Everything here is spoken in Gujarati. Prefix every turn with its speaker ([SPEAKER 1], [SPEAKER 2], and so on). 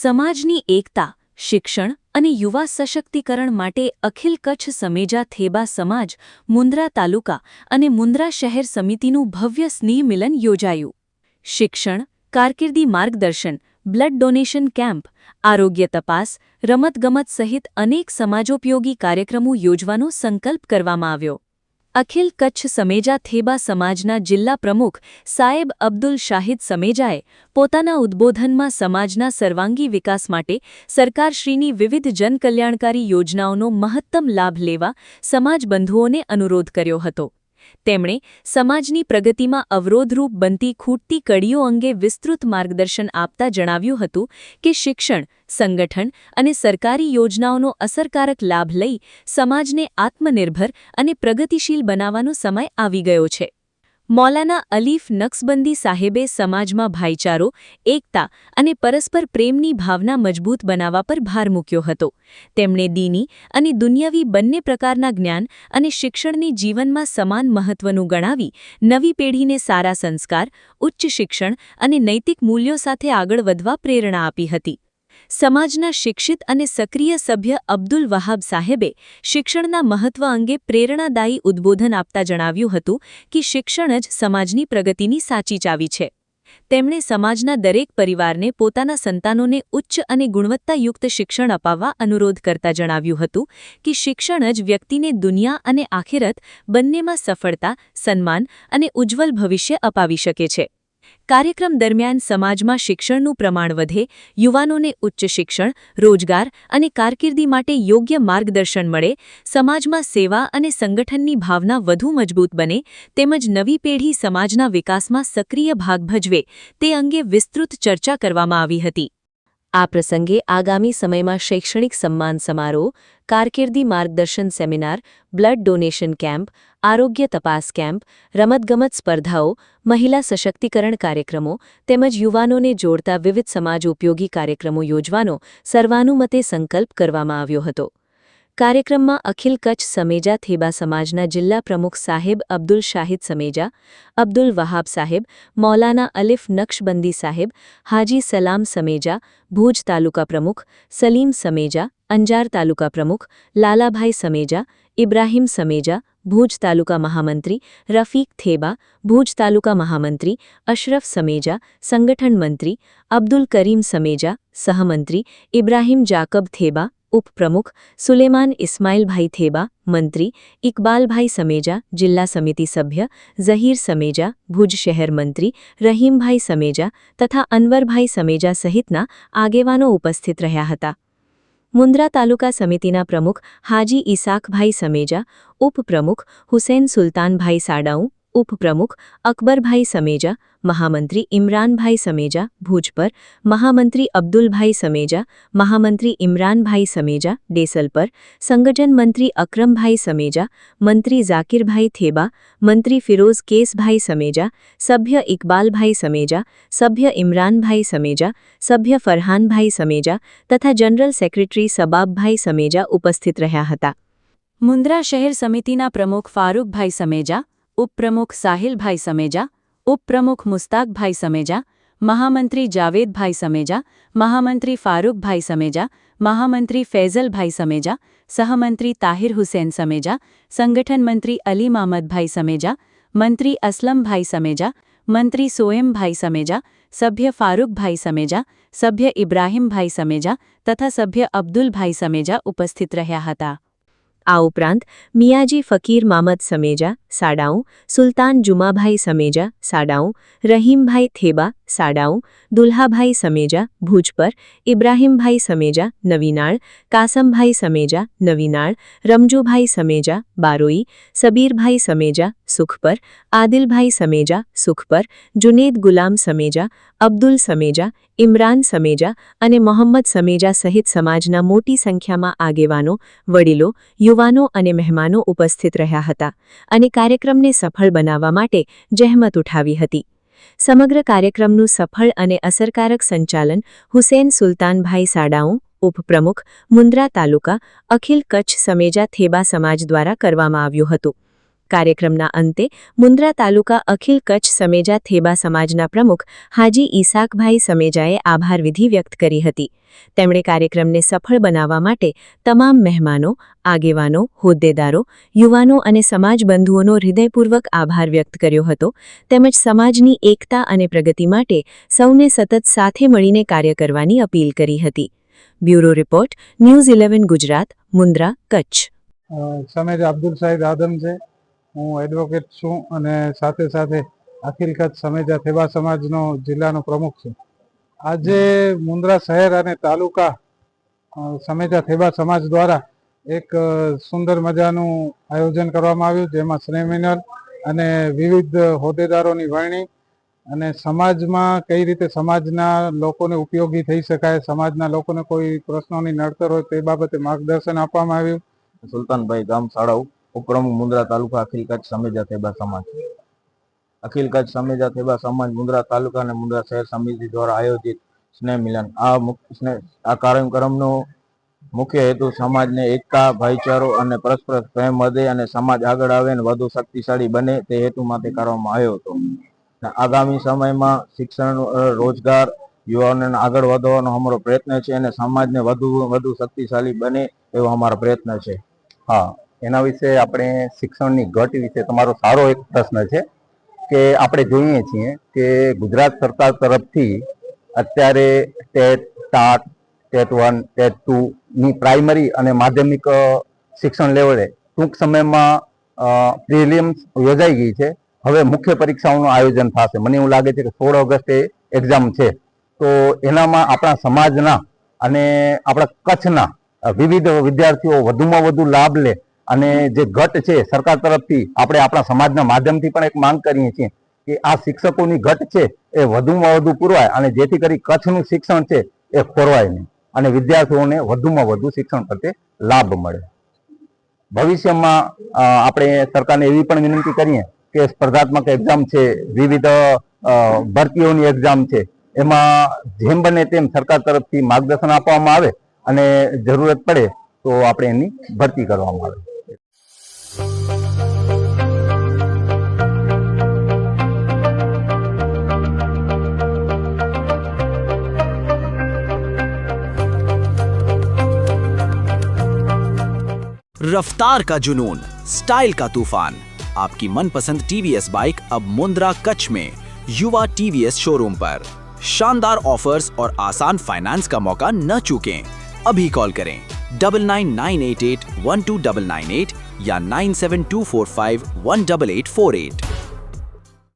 [SPEAKER 1] સમાજની એકતા, શિક્ષણ અને યુવા સશક્તિકરણ માટે અખિલ કચ્છ સમેજા થેબા સમાજ મુન્દ્રા તાલુકા અને મુન્દ્રા શહેર સમિતિનું ભવ્ય સ્નેહ મિલન યોજાયું. શિક્ષણ, કારકિર્દી માર્ગદર્શન, બ્લડ ડોનેશન કેમ્પ, આરોગ્ય તપાસ, રમતગમત સહિત અનેક સમાજોપયોગી કાર્યક્રમો યોજવાનો સંકલ્પ કરવામાં આવ્યો. અખિલ કચ્છ સમેજા થેબા સમાજના જિલ્લા પ્રમુખ સાહેબ અબ્દુલ શાહિદ સમેજાએ પોતાના ઉદ્બોધનમાં સમાજના સર્વાંગી વિકાસ માટે સરકારશ્રીની વિવિધ જનકલ્યાણકારી યોજનાઓનો મહત્તમ લાભ લેવા સમાજબંધુઓને અનુરોધ કર્યો હતો. તેમણે સમાજની પ્રગતિમાં અવરોધરૂપ બનતી ખૂટતી કડીઓ અંગે વિસ્તૃત માર્ગદર્શન આપતા જણાવ્યું હતું કે શિક્ષણ, સંગઠન અને સરકારી યોજનાઓનો અસરકારક લાભ લઈ સમાજને આત્મનિર્ભર અને પ્રગતિશીલ બનાવવાનો સમય આવી ગયો છે. મૌલાના અલીફ નક્શબંદી સાહેબે સમાજમાં ભાઈચારો, એકતા અને પરસ્પર પ્રેમની ભાવના મજબૂત બનાવવા પર ભાર મૂક્યો હતો. તેમણે દીની અને દુનિયાવી બંને પ્રકારના જ્ઞાન અને શિક્ષણને જીવનમાં સમાન મહત્વનું ગણાવી નવી પેઢીને સારા સંસ્કાર, ઉચ્ચ શિક્ષણ અને નૈતિક મૂલ્યો સાથે આગળ વધવા પ્રેરણા આપી હતી. સમાજના શિક્ષિત અને સક્રિય સભ્ય અબ્દુલ વહાબ સાહેબે શિક્ષણના મહત્વ અંગે પ્રેરણાદાયી ઉદ્બોધન આપતા જણાવ્યું હતું કે શિક્ષણ જ સમાજની પ્રગતિની સાચી ચાવી છે. તેમણે સમાજના દરેક પરિવારને પોતાના સંતાનોને ઉચ્ચ અને ગુણવત્તાયુક્ત શિક્ષણ અપાવવા અનુરોધ કરતા જણાવ્યું હતું કે શિક્ષણ જ વ્યક્તિને દુનિયા અને આખિરત બંનેમાં સફળતા, સન્માન અને ઉજ્જવલ ભવિષ્ય અપાવી શકે છે. કાર્યક્રમ દરમિયાન સમાજમાં શિક્ષણનું પ્રમાણ વધે, યુવાનોને ઉચ્ચ શિક્ષણ, રોજગાર અને કારકિર્દી માટે યોગ્ય માર્ગદર્શન મળે, સમાજમાં સેવા અને સંગઠનની ભાવના વધુ મજબૂત બને, તેમજ નવી પેઢી સમાજના વિકાસમાં સક્રિય ભાગ ભજવે તે અંગે વિસ્તૃત ચર્ચા કરવામાં આવી હતી. આ પ્રસંગે આગામી સમયમાં શૈક્ષણિક સન્માન સમારોહ, કારકિર્દી માર્ગદર્શન સેમિનાર, બ્લડ ડોનેશન કેમ્પ, આરોગ્ય તપાસ કેમ્પ, રમતગમત સ્પર્ધાઓ, મહિલા સશક્તિકરણ કાર્યક્રમો તેમજ યુવાનોને જોડતા વિવિધ સમાજોપયોગી કાર્યક્રમો યોજવાનો સર્વાનુમતે સંકલ્પ કરવામાં આવ્યો હતો. કાર્યક્રમમાં અખિલ કચ્છ સમેજા થેબા સમાજના જિલ્લા પ્રમુખ સાહેબ અબ્દુલ શાહિદ સમેજા, અબ્દુલ વહાબ સાહેબ, મૌલાના અલીફ નક્શબંદી સાહેબ, હાજી સલામ સમેજા, ભુજ તાલુકા પ્રમુખ, સલીમ સમેજા, અંજાર તાલુકા પ્રમુખ, લાલાભાઈ સમેજા, ઇબ્રાહીમ સમેજા, ભુજ તાલુકા મહામંત્રી, રફીક થેબા, ભુજ તાલુકા મહામંત્રી, અશરફ સમેજા, સંગઠન મંત્રી, અબ્દુલ કરીમ સમેજા, સહમંત્રી, ઇબ્રાહીમ જાકબ થેબા, ઉપપ્રમુખ, સુલેમાન ઇસ્માઇલભાઈ થેબા, મંત્રી, ઇકબાલભાઈ સમેજા, જિલ્લા સમિતિ સભ્ય, ઝહીર સમેજા, ભુજ શહેર મંત્રી, રહીમભાઈ સમેજા તથા અનવરભાઈ સમેજા સહિતના આગેવાનો ઉપસ્થિત રહ્યા હતા. મુન્દ્રા તાલુકા સમિતિના પ્રમુખ હાજી ઇસાકભાઈ સમેજા, ઉપપ્રમુખ હુસૈન સુલતાનભાઈ સાડાઉ, ઉપપ્રમુખ અકબરભાઈ સમેજા, મહામંત્રી ઇમરાનભાઈ સમેજા, ભુજ પર, મહામંત્રી અબ્દુલભાઈ સમેજા, મહામંત્રી ઇમરાનભાઈ સમેજા, ડેસલ પર, સંગઠન મંત્રી અકરમભાઈ સમેજા, મંત્રી ઝાકિરભાઈ થેબા, મંત્રી ફિરોઝ કેસભાઈ સમેજા, સભ્ય ઇકબાલભાઈ સમેજા, સભ્ય ઇમરાનભાઈ સમેજા, સભ્ય ફરહાનભાઈ સમેજા તથા જનરલ સેક્રેટરી સબાબભાઈ સમેજા ઉપસ્થિત રહ્યા હતા. મુન્દ્રા શહેર સમિતિના પ્રમુખ ફારૂકભાઈ સમેજા, ઉપપ્રમુખ સાહિલભાઈ સમેજા, ઉપપ્રમુખ મુસ્તાકભાઈ સમેજા, મહામંત્રી જાવેદભાઈ સમેજા, મહામંત્રી ફારૂકભાઈ સમેજા, મહામંત્રી ફૈઝલભાઈ સમેજા, સહમંત્રી તાહિર હુસૈન સમેજા, સંગઠન મંત્રી અલી મામદભાઈ સમેજા, મંત્રી અસલમભાઈ સમેજા, મંત્રી સોએમભાઈ સમેજા, સભ્ય ફારૂકભાઈ સમેજા, સભ્ય ઇબ્રાહીમભાઈ સમેજા તથા સભ્ય અબ્દુલભાઈ સમેજા ઉપસ્થિત રહ્યા હતા. આ ઉપરાંત મિયાજી ફકીર મામદ સમેજા, સાડાઉ, સુલતાન જુમાભાઈ સમેજા, સાડાઉ, રહીમભાઈ થેબા, સાડાઉ, દુલ્હાભાઈ સમેજા, ભુજ પર, ઇબ્રાહીમભાઈ સમેજા, નવીનાળ, કાસમભાઈ સમેજા, નવીનાળ, રમજુભાઈ સમેજા, બારોઈ, સબીરભાઈ સમેજા, સુખ પર, આદિલભાઈ સમેજા, સુખ પર, જુનેદ ગુલામ સમેજા, અબ્દુલ સમેજા, ઇમરાન સમેજા અને મોહમ્મદ સમેજા સહિત સમાજના મોટી સંખ્યામાં આગેવાનો, વડીલો, યુવાનો અને મહેમાનો ઉપસ્થિત રહ્યા હતા અને કાર્યક્રમને સફળ બનાવવા માટે જહેમત ઉઠાવી હતી. સમગ્ર કાર્યક્રમનું સફળ અને અસરકારક સંચાલન હુસૈન સુલતાનભાઈ સાડાઉ, ઉપપ્રમુખ, મુન્દ્રા તાલુકા, અખિલ કચ્છ સમેજા થેબા સમાજ દ્વારા કરવામાં આવ્યું હતું. કાર્યક્રમના અંતે મુન્દ્રા તાલુકા અખિલ કચ્છ સમેજા થેબા સમાજના પ્રમુખ હાજી ઈસાકભાઈ સમેજાએ આભાર વિધિ વ્યક્ત કરી હતી. તેમણે કાર્યક્રમને સફળ બનાવવા માટે તમામ મહેમાનો, આગેવાનો, હોદ્દેદારો, યુવાનો અને સમાજ બંધુઓનો હૃદયપૂર્વક આભાર વ્યક્ત કર્યો હતો તેમજ સમાજની એકતા અને પ્રગતિ માટે સૌને સતત સાથે મળીને કાર્ય કરવાની અપીલ કરી હતી. Bureau report news 11 Gujarat, Mundra, Kutch.
[SPEAKER 2] Sameja Abdul Sahid Adam છે. હું એડવોકેટ છું અને સાથે સાથે અખિલ કચ્છ સમેજા થેબા સમાજનો જિલ્લાનો પ્રમુખ છું. આજે મુન્દ્રા શહેર અને તાલુકા સમેજા થેબા સમાજ દ્વારા એક સુંદર મજાનું આયોજન કરવામાં આવ્યું, જેમાં સ્નેહ મિલન અને વિવિધ હોદ્દેદારોની વરણી અને સમાજમાં કઈ રીતે સમાજના લોકોને ઉપયોગી થઈ શકાય, સમાજના લોકોને કોઈ પ્રશ્નોની નડતર હોય તે બાબતે માર્ગદર્શન આપવામાં આવ્યું.
[SPEAKER 3] સુલતાનભાઈ ગામ શાળાઓ, ઉપપ્રમુખ મુન્દ્રા તાલુકા અખિલ કચ્છ સમેજા થેબા સમાજ. અખિલ કચ્છ સમેજા થેબા સમાજ મુન્દ્રા તાલુકા અને મુન્દ્રા શહેર સમિતિ દ્વારા આયોજિત સ્નેહ મિલન. આ કાર્યક્રમનો મુખ્ય હેતુ સમાજને એકતા, ભાઈચારો અને પરસ્પર પ્રેમ વધે અને સમાજ આગળ આવે અને વધુ શક્તિશાળી બને તે હેતુ માટે કરવામાં આવ્યો હતો. આગામી સમયમાં શિક્ષણ, રોજગાર, યુવાનોને આગળ વધવાનો અમારો પ્રયત્ન છે અને સમાજને વધુ શક્તિશાળી બને એવો અમારો પ્રયત્ન છે.
[SPEAKER 4] હા, એના વિશે આપણે શિક્ષણની ઘટ વિશે તમારો સારો એક પ્રશ્ન છે કે આપણે જોઈએ છીએ કે ગુજરાત સરકાર તરફથી અત્યારે ટેટ, ટાટ, ટેટ 1, ટેટ 2 ની પ્રાઇમરી અને માધ્યમિક શિક્ષણ લેવલે ટૂંક સમયમાં પ્રિલિમ્સ યોજાઈ ગઈ છે. હવે મુખ્ય પરીક્ષાઓનું આયોજન થશે. મને એવું લાગે છે કે 16 ઓગસ્ટે એક્ઝામ છે. તો એનામાં આપણા સમાજના અને આપણા કચ્છના વિવિધ વિદ્યાર્થીઓ વધુમાં વધુ લાભ લે અને જે ઘટ છે સરકાર તરફથી આપણે આપણા સમાજના માધ્યમથી પણ એક માંગ કરીએ છીએ કે આ શિક્ષકોની ઘટ છે એ વધુમાં વધુ પૂરવાય અને જેથી કરી કચ્છનું શિક્ષણ છે એ ખોરવાય નહીં અને વિદ્યાર્થીઓને વધુમાં વધુ શિક્ષણ પ્રત્યે લાભ મળે. ભવિષ્યમાં આપણે સરકારને એવી પણ વિનંતી કરીએ કે સ્પર્ધાત્મક એક્ઝામ છે, વિવિધ ભરતીઓની એક્ઝામ છે, એમાં જેમ બને તેમ સરકાર તરફથી માર્ગદર્શન આપવામાં આવે અને જરૂરત પડે તો આપણે એની ભરતી કરવામાં આવે.
[SPEAKER 5] रफ्तार का जुनून, स्टाइल का तूफान. आपकी मनपसंद TVS बाइक अब मुंद्रा कच्छ में युवा TVS शोरूम पर. शानदार ऑफर्स और आसान फाइनेंस का मौका न चूकें. अभी कॉल करें 9998812998 या 9724518848.